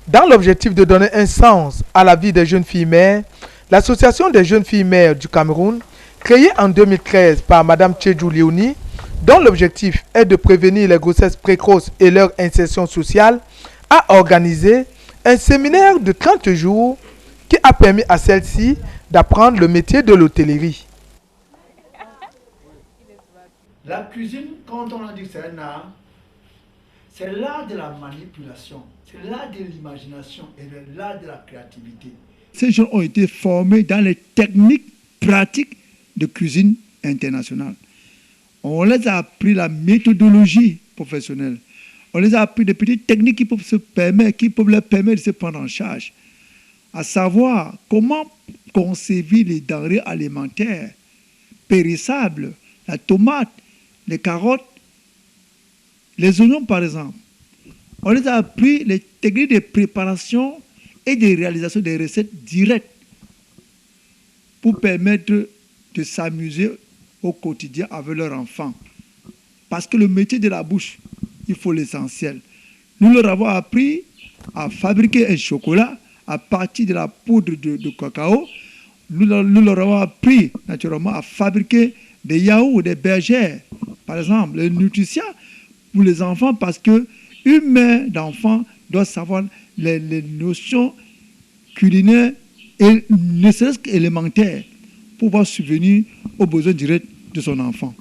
Dans l'objectif de donner un sens à la vie des jeunes filles mères, l'Association des jeunes filles mères du Cameroun, créée en 2013 par Mme Tchedjou Léonie, dont l'objectif est de prévenir les grossesses précoces et leur insertion sociale, a organisé un séminaire de 30 jours qui a permis à celle-ci d'apprendre le métier de l'hôtellerie. La cuisine, quand on a dit que c'est un art, c'est l'art de la manipulation, c'est l'art de l'imagination et l'art de la créativité. Ces gens ont été formés dans les techniques pratiques de cuisine internationale. On les a appris la méthodologie professionnelle. On les a appris des petites techniques qui peuvent leur permettre de se prendre en charge. À savoir comment conserver les denrées alimentaires périssables, la tomate, les carottes, les oignons par exemple. On les a appris les techniques de préparation et de réalisation des recettes directes pour permettre de s'amuser au quotidien avec leurs enfants. Parce que le métier de la bouche, il faut l'essentiel. Nous leur avons appris à fabriquer un chocolat à partir de la poudre de cacao. Nous leur avons appris naturellement à fabriquer des yaourts, des bergères, par exemple, les nutrition pour les enfants, parce qu'une mère d'enfant doit savoir les notions culinaires et ne serait-ce qu'élémentaires pour pouvoir subvenir aux besoins directs de son enfant.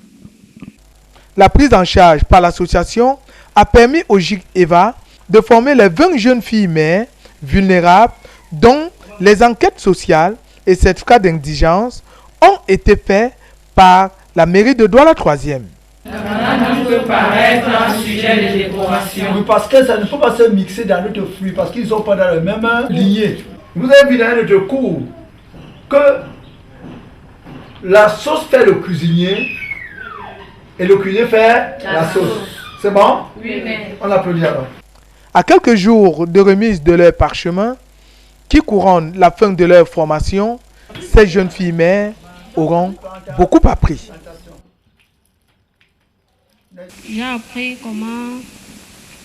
La prise en charge par l'association a permis au GIC EVA de former les 20 jeunes filles mères vulnérables dont les enquêtes sociales et certificats d'indigence ont été faits par la mairie de Douala 3e. La banane peut paraître un sujet de décoration. Oui, parce que ça ne peut pas se mixer dans notre fruit, parce qu'ils ne sont pas dans le même lignée. Vous avez vu dans notre cours que la sauce fait le cuisinier et le cuisinier fait la sauce. C'est bon? Oui, mais... On applaudit alors. À quelques jours de remise de leur parchemin, qui couronnent la fin de leur formation, ces jeunes filles mères auront beaucoup appris. J'ai appris comment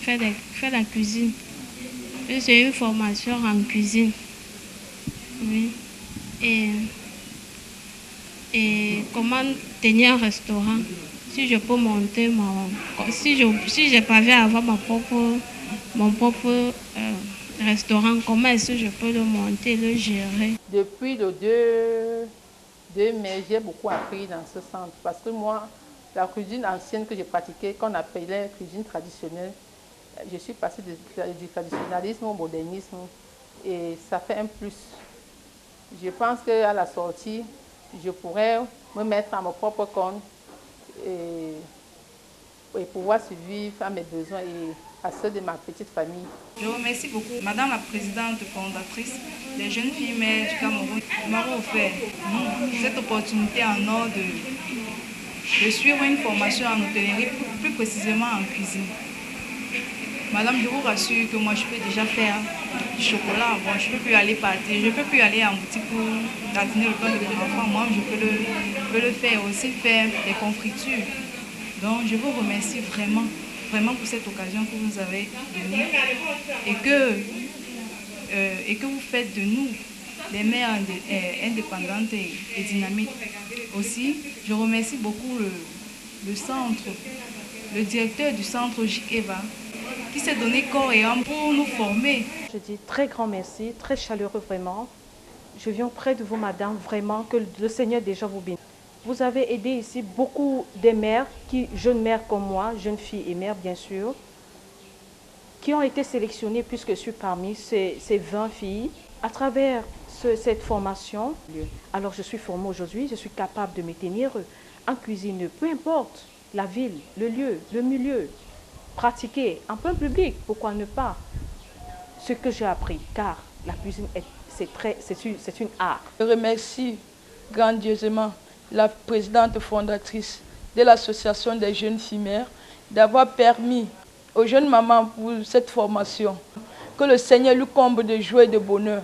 faire la cuisine. J'ai eu une formation en cuisine. Oui. Et comment tenir un restaurant. Si je peux monter si je parviens à avoir mon propre restaurant, comment est-ce que je peux le monter, le gérer? Depuis le 2 mai, j'ai beaucoup appris dans ce centre parce que moi, la cuisine ancienne que j'ai pratiquée, qu'on appelait cuisine traditionnelle, je suis passée du traditionnalisme au modernisme et ça fait un plus. Je pense qu'à la sortie, je pourrais me mettre à mon propre compte et pouvoir survivre à mes besoins et à ceux de ma petite famille. Je remercie beaucoup Madame la Présidente fondatrice des jeunes filles mères du Cameroun qui m'a offert cette opportunité en or de suivre une formation en hôtellerie, plus précisément en cuisine. Madame, je vous rassure que moi je peux déjà faire du chocolat. Bon, je ne peux plus aller partir, je ne peux plus aller en boutique pour dîner le temps de mon enfant. Moi, je peux le faire, aussi faire des confitures. Donc, je vous remercie vraiment pour cette occasion que vous avez donnée et que vous faites de nous des mères indépendantes et dynamiques. Aussi, je remercie beaucoup le centre, le directeur du centre GIC EVA, qui s'est donné corps et âme pour nous former. Je dis très grand merci, très chaleureux vraiment. Je viens près de vous, madame, vraiment, que le Seigneur déjà vous bénisse. Vous avez aidé ici beaucoup de mères, jeunes mères comme moi, jeunes filles et mères bien sûr, qui ont été sélectionnées puisque je suis parmi ces 20 filles. À travers cette formation, alors je suis formée aujourd'hui, je suis capable de me tenir en cuisine, peu importe la ville, le lieu, le milieu, pratiquer en plein public, pourquoi ne pas? Ce que j'ai appris, car la cuisine, c'est une art. Je remercie grandieusement la présidente fondatrice de l'association des jeunes filles mères d'avoir permis aux jeunes mamans pour cette formation. Que le Seigneur lui comble de joie et de bonheur